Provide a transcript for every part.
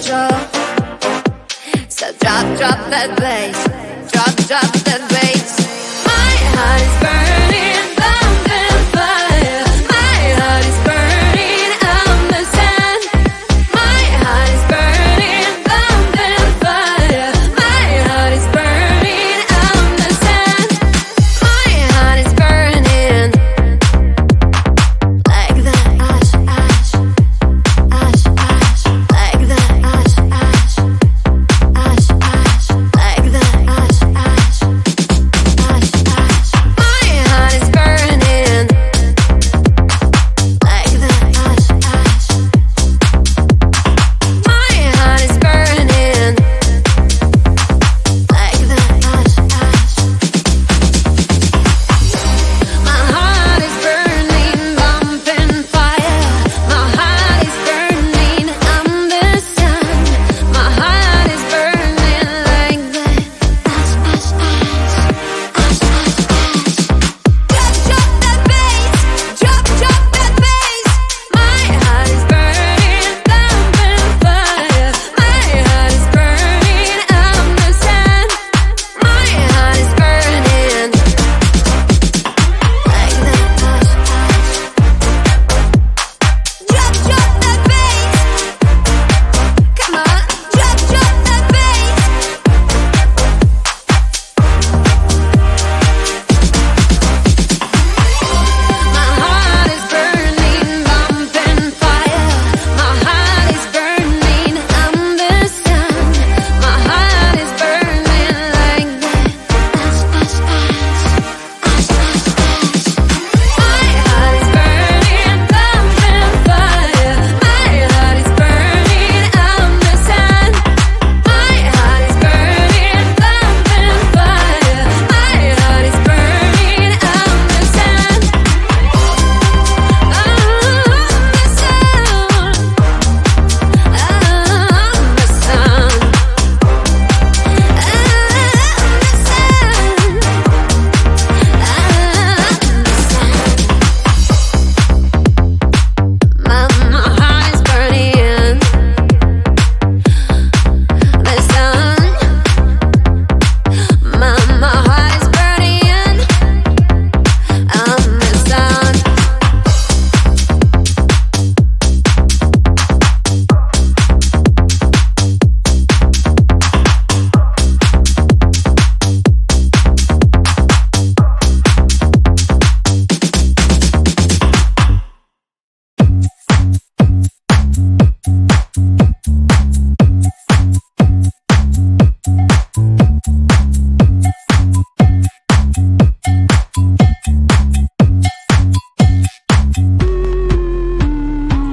drop. So drop that bass, drop that bass. My heart is burning, thumping fire. My heart is burning, I'm the sun. My heart is burning, thumping fire. My heart is burning, I'm the sun. My heart is burning like the ash, ash, ash, ash, like the ash, ash, ash, ash, like the ash, ash, ash, ash. My heart is burning like the ash, ash. My heart is burning like the ash, ash. My heart is burning, bumping fire. My heart is burning, I'm the sun. My heart is burning like the ash, ash, ash, ash, ash, ash. Drop that bass, drop that bass. My heart is burning, thumping fire. My heart is burning, I'm the sun. My heart is burning like the ash, ash. Drop that bass. Come on, drop that bass. My heart is burning, bumping fire. My heart is burning, I'm the sun. My heart is burning like the ash, ash, ash, ash, ash, ash. My heart is burning, bumping fire. My heart is burning, I'm the sun. My heart is burning, bumping fire. My heart is burning, I'm the sun.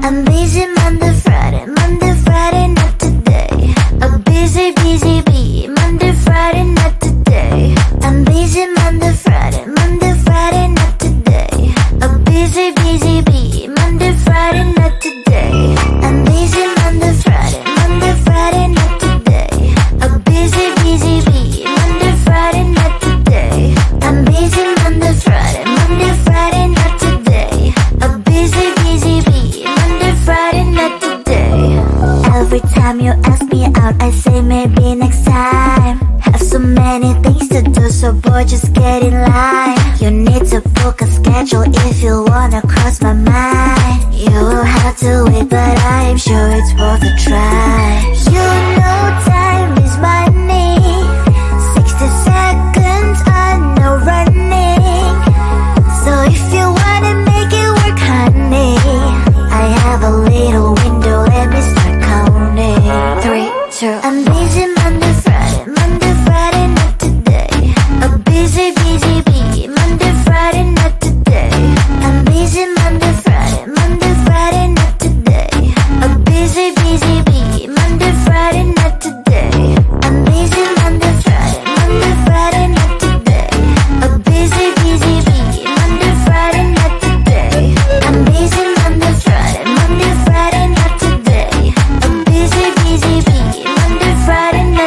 I'm busy Monday, Friday, not today. A busy bee, Monday, Friday, not today. I'm busy Monday, Friday, not today. A busy bee, Monday, Friday, not today. I'm busy Monday, Friday, not today. A busy bee, Monday, Friday, not today. I'm busy Monday, Friday, not today. A busy bee, Monday, Friday, not today. Every time you ask me out, I say maybe next time. Have so many things to do, so boy, just get in line. You need to book a schedule if you wanna cross my mind. You will have to wait, but I am sure it's worth a try. You know time is money. 60 seconds on no running. So if you wanna make it work, honey, I have a little window, let me start counting. 3, 2, I'm busy Monday, Friday, not today. A busy bee, Monday, Friday, not today. I'm busy Monday, Friday, not today. A busy bee, Monday, Friday, not today. I'm busy Monday, Friday, not today. A busy bee, Monday, Friday, not today. I'm busy Monday, Friday, not today. A busy bee, Monday, Friday, not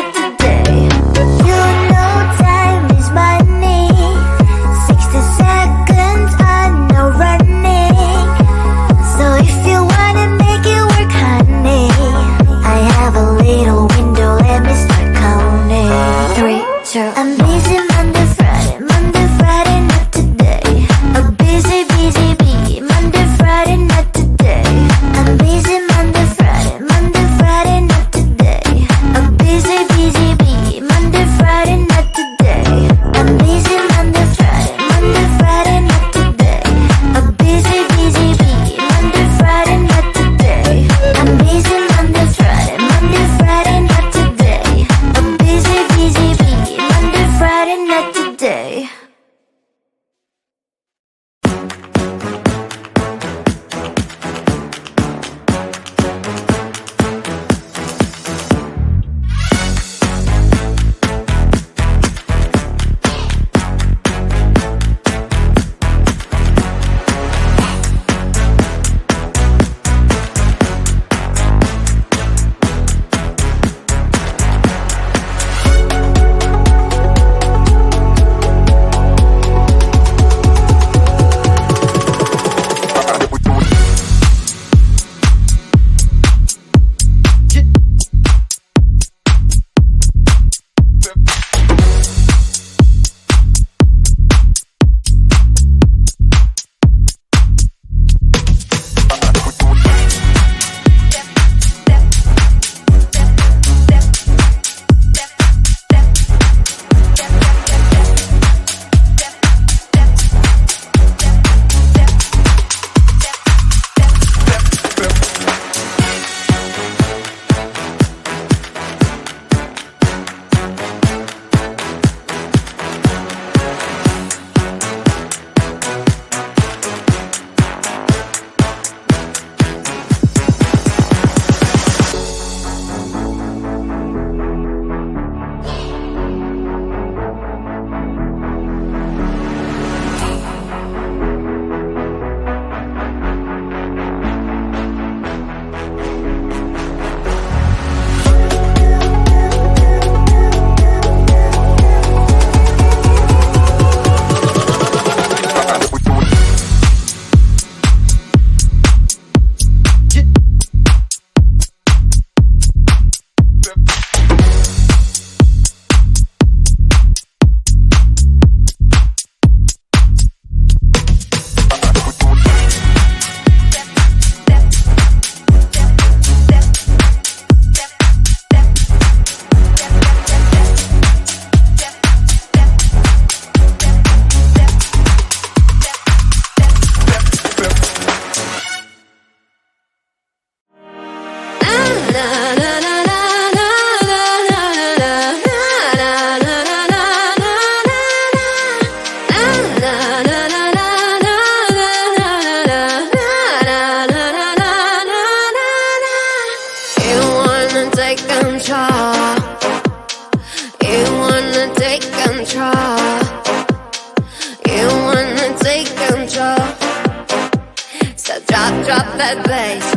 Drop that bass.